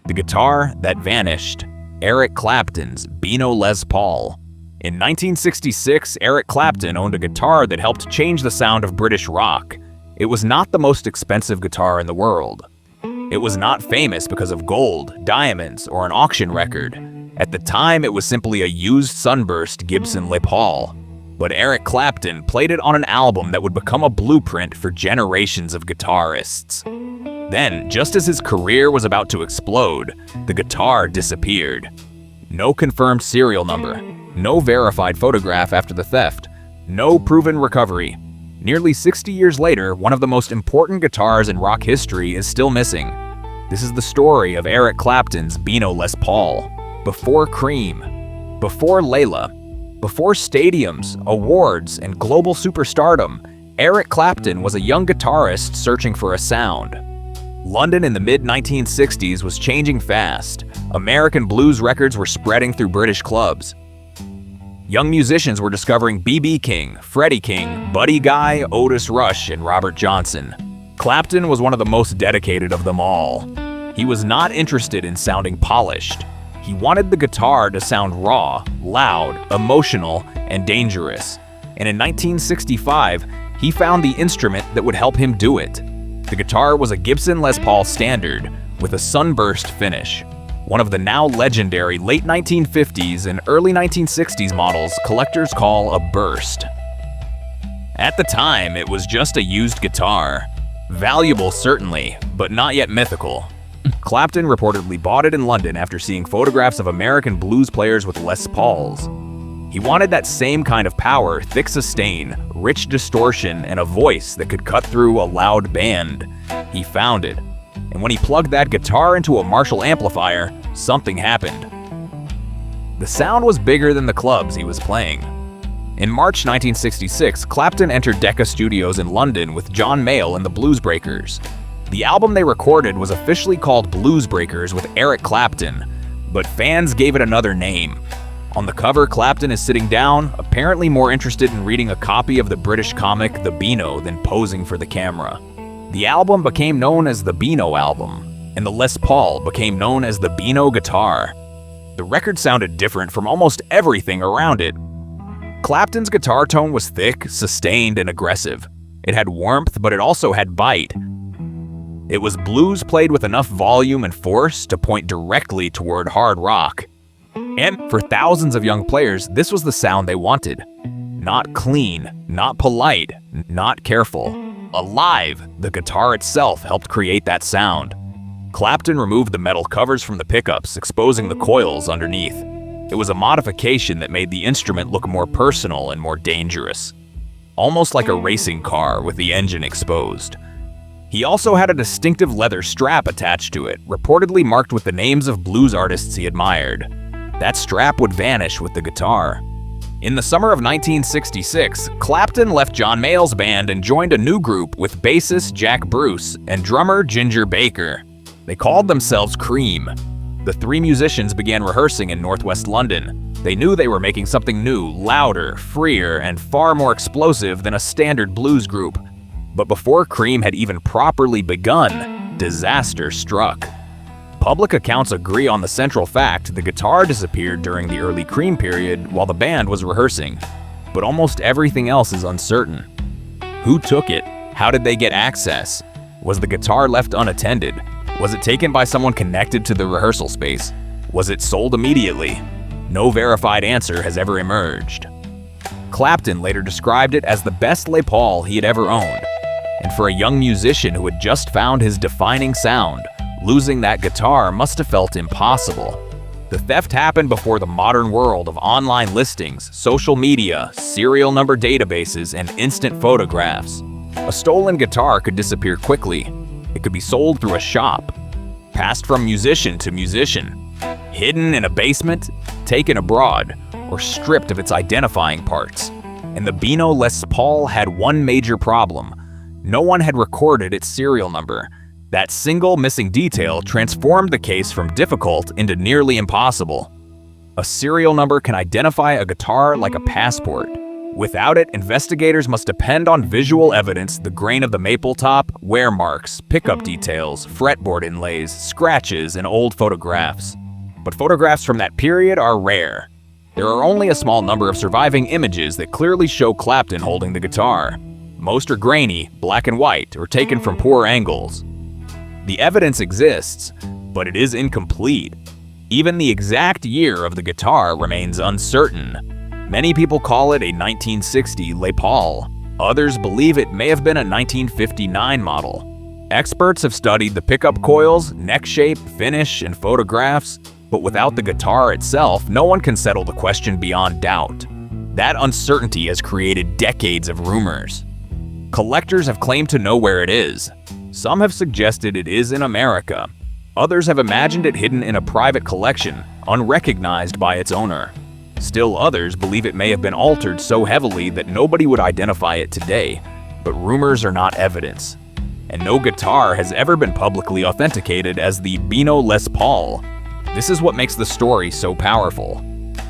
The guitar that vanished, Eric Clapton's Beano Les Paul. In 1966, Eric Clapton owned a guitar that helped change the sound of British rock. It was not the most expensive guitar in the world. It was not famous because of gold, diamonds, or an auction record. At the time, it was simply a used sunburst Gibson Les Paul. But Eric Clapton played it on an album that would become a blueprint for generations of guitarists. Then, just as his career was about to explode, the guitar disappeared. No confirmed serial number, no verified photograph after the theft, no proven recovery. Nearly 60 years later, one of the most important guitars in rock history is still missing. This is the story of Eric Clapton's Beano Les Paul. Before Cream, before Layla, before stadiums, awards, and global superstardom, Eric Clapton was a young guitarist searching for a sound. London in the mid-1960s was changing fast. American blues records were spreading through British clubs. Young musicians were discovering B.B. King, Freddie King, Buddy Guy, Otis Rush, and Robert Johnson. Clapton was one of the most dedicated of them all. He was not interested in sounding polished. He wanted the guitar to sound raw, loud, emotional, and dangerous. And in 1965, he found the instrument that would help him do it. The guitar was a Gibson Les Paul Standard with a sunburst finish, one of the now legendary late 1950s and early 1960s models collectors call a burst. At the time, it was just a used guitar. Valuable certainly, but not yet mythical. Clapton reportedly bought it in London after seeing photographs of American blues players with Les Pauls. He wanted that same kind of power, thick sustain, rich distortion, and a voice that could cut through a loud band. He found it. And when he plugged that guitar into a Marshall amplifier, something happened. The sound was bigger than the clubs he was playing. In March 1966, Clapton entered Decca Studios in London with John Mayall and the Blues Breakers. The album they recorded was officially called Blues Breakers with Eric Clapton, but fans gave it another name. On the cover, Clapton is sitting down, apparently more interested in reading a copy of the British comic The Beano than posing for the camera. The album became known as the Beano album, and the Les Paul became known as the Beano guitar. The record sounded different from almost everything around it. Clapton's guitar tone was thick, sustained, and aggressive. It had warmth, but it also had bite. It was blues played with enough volume and force to point directly toward hard rock. And for thousands of young players, this was the sound they wanted. Not clean, not polite, not careful. Alive, the guitar itself helped create that sound. Clapton removed the metal covers from the pickups, exposing the coils underneath. It was a modification that made the instrument look more personal and more dangerous. Almost like a racing car with the engine exposed. He also had a distinctive leather strap attached to it, reportedly marked with the names of blues artists he admired. That strap would vanish with the guitar. In the summer of 1966, Clapton left John Mayall's band and joined a new group with bassist Jack Bruce and drummer Ginger Baker. They called themselves Cream. The three musicians began rehearsing in northwest London. They knew they were making something new, louder, freer, and far more explosive than a standard blues group. But before Cream had even properly begun, disaster struck. Public accounts agree on the central fact: the guitar disappeared during the early Cream period while the band was rehearsing. But almost everything else is uncertain. Who took it? How did they get access? Was the guitar left unattended? Was it taken by someone connected to the rehearsal space? Was it sold immediately? No verified answer has ever emerged. Clapton later described it as the best Les Paul he had ever owned. And for a young musician who had just found his defining sound, losing that guitar must have felt impossible. The theft happened before the modern world of online listings, social media, serial number databases, and instant photographs. A stolen guitar could disappear quickly. It could be sold through a shop, passed from musician to musician, hidden in a basement, taken abroad, or stripped of its identifying parts. And the Beano Les Paul had one major problem. No one had recorded its serial number. That single missing detail transformed the case from difficult into nearly impossible. A serial number can identify a guitar like a passport. Without it, investigators must depend on visual evidence: the grain of the maple top, wear marks, pickup details, fretboard inlays, scratches, and old photographs. But photographs from that period are rare. There are only a small number of surviving images that clearly show Clapton holding the guitar. Most are grainy, black and white, or taken from poor angles. The evidence exists, but it is incomplete. Even the exact year of the guitar remains uncertain. Many people call it a 1960 Les Paul. Others believe it may have been a 1959 model. Experts have studied the pickup coils, neck shape, finish, and photographs, but without the guitar itself, no one can settle the question beyond doubt. That uncertainty has created decades of rumors. Collectors have claimed to know where it is. Some have suggested it is in America. Others have imagined it hidden in a private collection, unrecognized by its owner. Still others believe it may have been altered so heavily that nobody would identify it today. But rumors are not evidence. And no guitar has ever been publicly authenticated as the Beano Les Paul. This is what makes the story so powerful.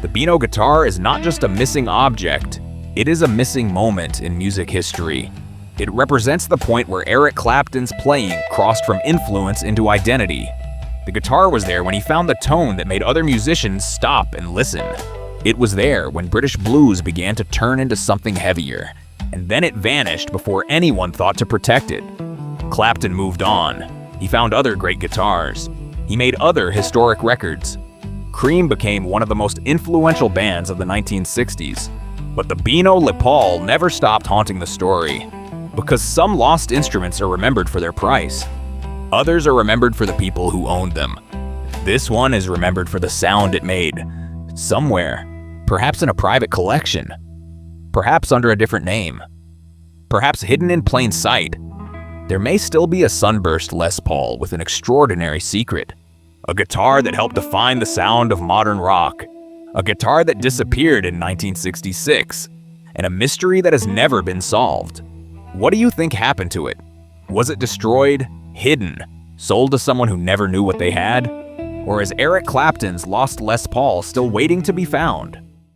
The Beano guitar is not just a missing object, it is a missing moment in music history. It represents the point where Eric Clapton's playing crossed from influence into identity. The guitar was there when he found the tone that made other musicians stop and listen. It was there when British blues began to turn into something heavier, and then it vanished before anyone thought to protect it. Clapton moved on. He found other great guitars. He made other historic records. Cream became one of the most influential bands of the 1960s. But the Beano Les Paul never stopped haunting the story, because some lost instruments are remembered for their price. Others are remembered for the people who owned them. This one is remembered for the sound it made. Somewhere, perhaps in a private collection, perhaps under a different name, perhaps hidden in plain sight, there may still be a sunburst Les Paul with an extraordinary secret. A guitar that helped define the sound of modern rock. A guitar that disappeared in 1966, and a mystery that has never been solved. What do you think happened to it? Was it destroyed, hidden, sold to someone who never knew what they had? Or is Eric Clapton's lost Les Paul still waiting to be found?